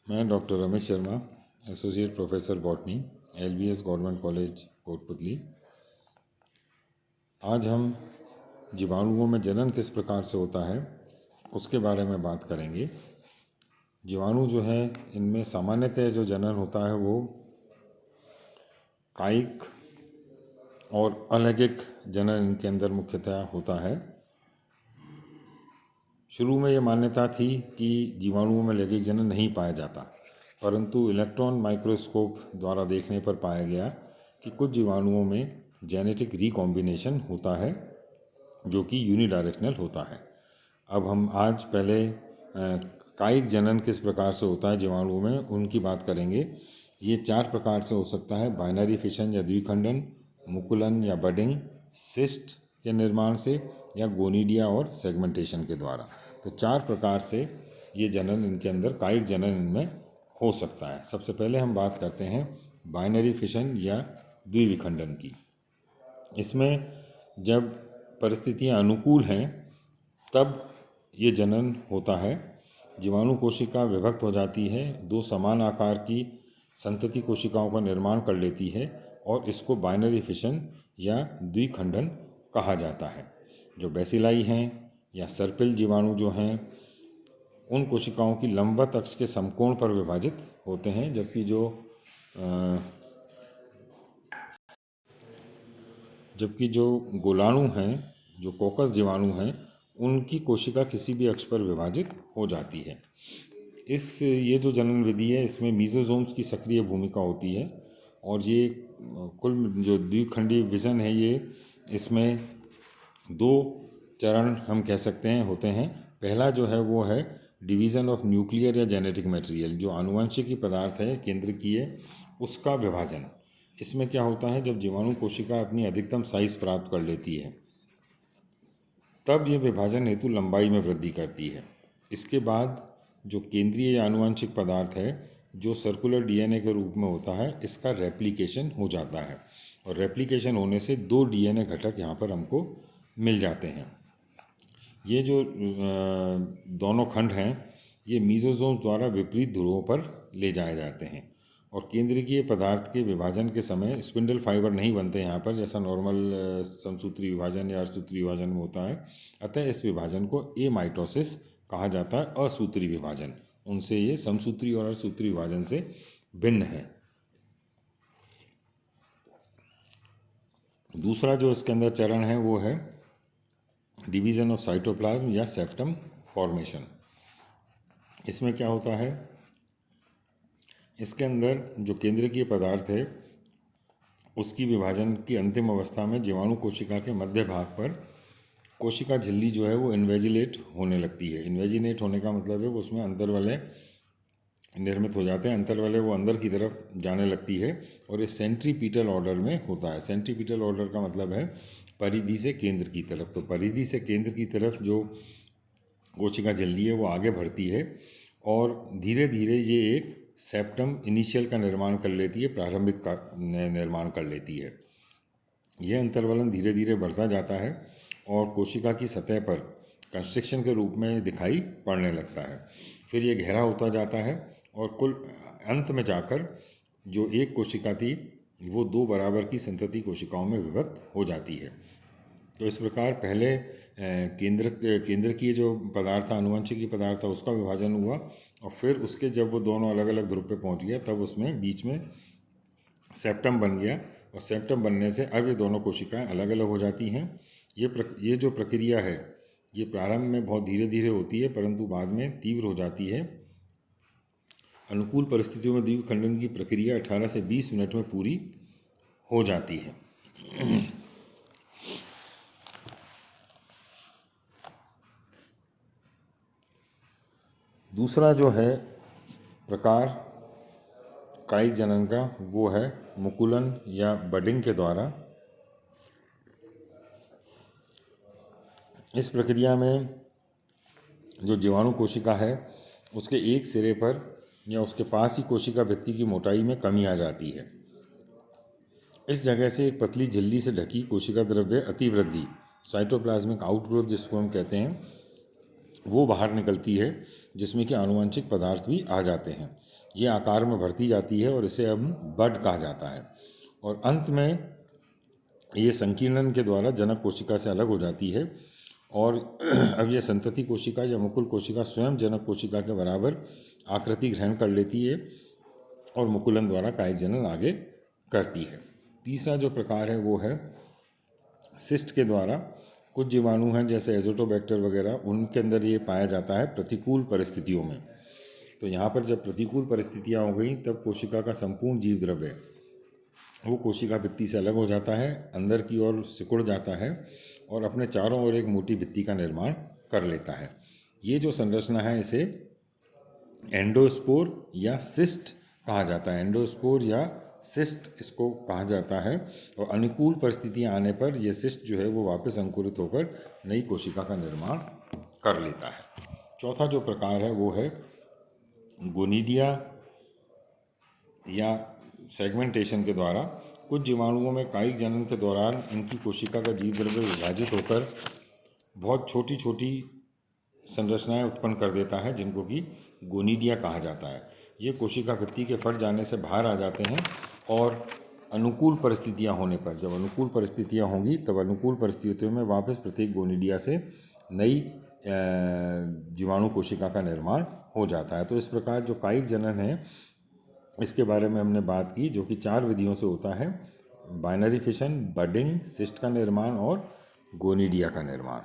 मैं doctor Ramesh Sharma, associate professor botany, LBS government college Kotputli. आज हम जीवाणुओं में जनन किस प्रकार से होता है उसके बारे में बात करेंगे। जीवाणु जो है, इनमें सामान्यतः जो जनन होता है वो कायिक और अलैंगिक जनन इनके अंदर मुख्यतः होता है। शुरू में ये मान्यता थी कि जीवाणुओं में लैंगिक जनन नहीं पाया जाता, परंतु इलेक्ट्रॉन माइक्रोस्कोप द्वारा देखने पर पाया गया कि कुछ जीवाणुओं में जेनेटिक रिकॉम्बिनेशन होता है जो कि यूनिडायरेक्शनल होता है। अब हम आज पहले कायिक जनन किस प्रकार से होता है जीवाणुओं में उनकी बात करेंगे। ये 4 प्रकार से हो सकता है: बाइनरी फिशन या द्विखंडन, मुकुलन या बडिंग, सिस्ट के निर्माण से, या गोनिडिया और सेगमेंटेशन के द्वारा। तो 4 प्रकार से ये जनन इनके अंदर, कायिक जनन इनमें हो सकता है। सबसे पहले हम बात करते हैं बाइनरी फिशन या द्विविखंडन की। इसमें जब परिस्थितियां अनुकूल हैं तब ये जनन होता है। जीवाणु कोशिका विभक्त हो जाती है, 2 समान आकार की संतति कोशिकाओं का निर्माण कर लेती है और इसको बाइनरी फिशन या द्विखंडन कहा जाता है। जो बेसिलाई हैं या सर्पिल जीवाणु जो हैं, उन कोशिकाओं की लंबवत अक्ष के समकोण पर विभाजित होते हैं, जबकि जो गोलाणु हैं, जो कोकस जीवाणु हैं, उनकी कोशिका किसी भी अक्ष पर विभाजित हो जाती है। ये जो जनन विधि है, इसमें मीजोजोम्स की सक्रिय भूमिका होती है और ये कुल जो द्विखंडी विजन है, ये इसमें 2 चरण हम कह सकते हैं होते हैं। पहला जो है वो है डिवीज़न ऑफ न्यूक्लियर या जेनेटिक मटेरियल, जो आनुवंशिकी पदार्थ है केंद्रकीय, उसका विभाजन। इसमें क्या होता है, जब जीवाणु कोशिका अपनी अधिकतम साइज प्राप्त कर लेती है तब ये विभाजन हेतु लंबाई में वृद्धि करती है। इसके बाद जो केंद्रीय या आनुवंशिक पदार्थ है, जो सर्कुलर डीएनए के रूप में होता है, इसका रेप्लिकेशन हो जाता है और रेप्लिकेशन होने से 2 डीएनए घटक यहाँ पर हमको मिल जाते हैं। ये जो दोनों खंड हैं, ये मीजोजोम द्वारा विपरीत ध्रुवों पर ले जाए जाते हैं और केंद्रीय पदार्थ के विभाजन के समय स्पिंडल फाइबर नहीं बनते यहाँ पर, जैसा नॉर्मल समसूत्री विभाजन या अर्धसूत्री विभाजन में होता है। अतः इस विभाजन को एमाइटोसिस कहा जाता है, असूत्री विभाजन। उनसे ये समसूत्री और अर्धसूत्री विभाजन से भिन्न है। दूसरा जो इसके अंदर चरण है वो है डिवीज़न ऑफ साइटोप्लाज्म या सेप्टम फॉर्मेशन। इसमें क्या होता है, इसके अंदर जो केंद्रकीय पदार्थ है उसकी विभाजन की अंतिम अवस्था में जीवाणु कोशिका के मध्य भाग पर कोशिका झिल्ली जो है वो इन्वेजिलेट होने लगती है। इन्वेजिनेट होने का मतलब है वो उसमें अंतर वलय निर्मित हो जाते हैं, अंतर वलय वो अंदर की तरफ जाने लगती है और ये सेंट्रीपीटल ऑर्डर में होता है। सेंट्रीपीटल ऑर्डर का मतलब है परिधि से केंद्र की तरफ। तो परिधि से केंद्र की तरफ जो कोशिका झिल्ली है वो आगे बढ़ती है और धीरे धीरे ये एक सेप्टम इनिशियल का निर्माण कर लेती है, प्रारंभिक का निर्माण कर लेती है। यह अंतर्वलन धीरे धीरे बढ़ता जाता है और कोशिका की सतह पर कंस्ट्रिक्शन के रूप में दिखाई पड़ने लगता है। फिर ये गहरा होता जाता है और कुल अंत में जाकर जो एक कोशिका थी वो 2 बराबर की संतति कोशिकाओं में विभक्त हो जाती है। तो इस प्रकार पहले केंद्र की जो पदार्थ था, आनुवंशिकी पदार्थ था, उसका विभाजन हुआ और फिर उसके जब वो दोनों अलग अलग ध्रुव पे पहुंच गया तब उसमें बीच में सेप्टम बन गया और सेप्टम बनने से अब ये दोनों कोशिकाएं अलग अलग हो जाती हैं। ये जो प्रक्रिया है ये प्रारंभ में बहुत धीरे धीरे होती है परंतु बाद में तीव्र हो जाती है। अनुकूल परिस्थितियों में द्विखंडन की प्रक्रिया 18 से 20 मिनट में पूरी हो जाती है। दूसरा जो है प्रकार कायिक जनन का वो है मुकुलन या बडिंग के द्वारा। इस प्रक्रिया में जो जीवाणु कोशिका है उसके एक सिरे पर या उसके पास ही कोशिका भित्ति की मोटाई में कमी आ जाती है। इस जगह से एक पतली झिल्ली से ढकी कोशिका द्रव्य अतिवृद्धि, साइटोप्लाज्मिक आउटग्रोथ जिसको हम कहते हैं, वो बाहर निकलती है, जिसमें कि आनुवंशिक पदार्थ भी आ जाते हैं। ये आकार में बढ़ती जाती है और इसे हम बड कहा जाता है। और अंत में ये संकीर्णन के द्वारा जनक कोशिका से अलग हो जाती है और अब यह संतति कोशिका या मुकुल कोशिका स्वयं जनक कोशिका के बराबर आकृति ग्रहण कर लेती है और मुकुलन द्वारा कायिक जनन आगे करती है। तीसरा जो प्रकार है वो है सिस्ट के द्वारा। कुछ जीवाणु हैं जैसे एजोटोबैक्टर वगैरह, उनके अंदर ये पाया जाता है प्रतिकूल परिस्थितियों में। तो यहाँ पर जब प्रतिकूल परिस्थितियाँ हो गई तब कोशिका का संपूर्ण जीव द्रव्य वो कोशिका भित्ति से अलग हो जाता है, अंदर की ओर सिकुड़ जाता है और अपने चारों ओर एक मोटी भित्ति का निर्माण कर लेता है। ये जो संरचना है इसे एंडोस्पोर या सिस्ट कहा जाता है। एंडोस्पोर या सिस्ट इसको कहा जाता है और अनुकूल परिस्थितियां आने पर यह सिस्ट जो है वो वापस अंकुरित होकर नई कोशिका का निर्माण कर लेता है। चौथा जो प्रकार है वो है गोनिडिया या सेगमेंटेशन के द्वारा। कुछ जीवाणुओं में कायिक जनन के दौरान इनकी कोशिका का जीव द्रव्य विभाजित होकर बहुत छोटी छोटी संरचनाएं उत्पन्न कर देता है, जिनको कि गोनिडिया कहा जाता है। ये कोशिका भित्ति के फट जाने से बाहर आ जाते हैं और अनुकूल परिस्थितियां होने पर, जब अनुकूल परिस्थितियां होंगी तब अनुकूल परिस्थितियों में वापस प्रत्येक गोनिडिया से नई जीवाणु कोशिका का निर्माण हो जाता है। तो इस प्रकार जो कायिक जनन है इसके बारे में हमने बात की, जो कि 4 विधियों से होता है: बाइनरी फिशन, बडिंग, सिस्ट का निर्माण और गोनिडिया का निर्माण।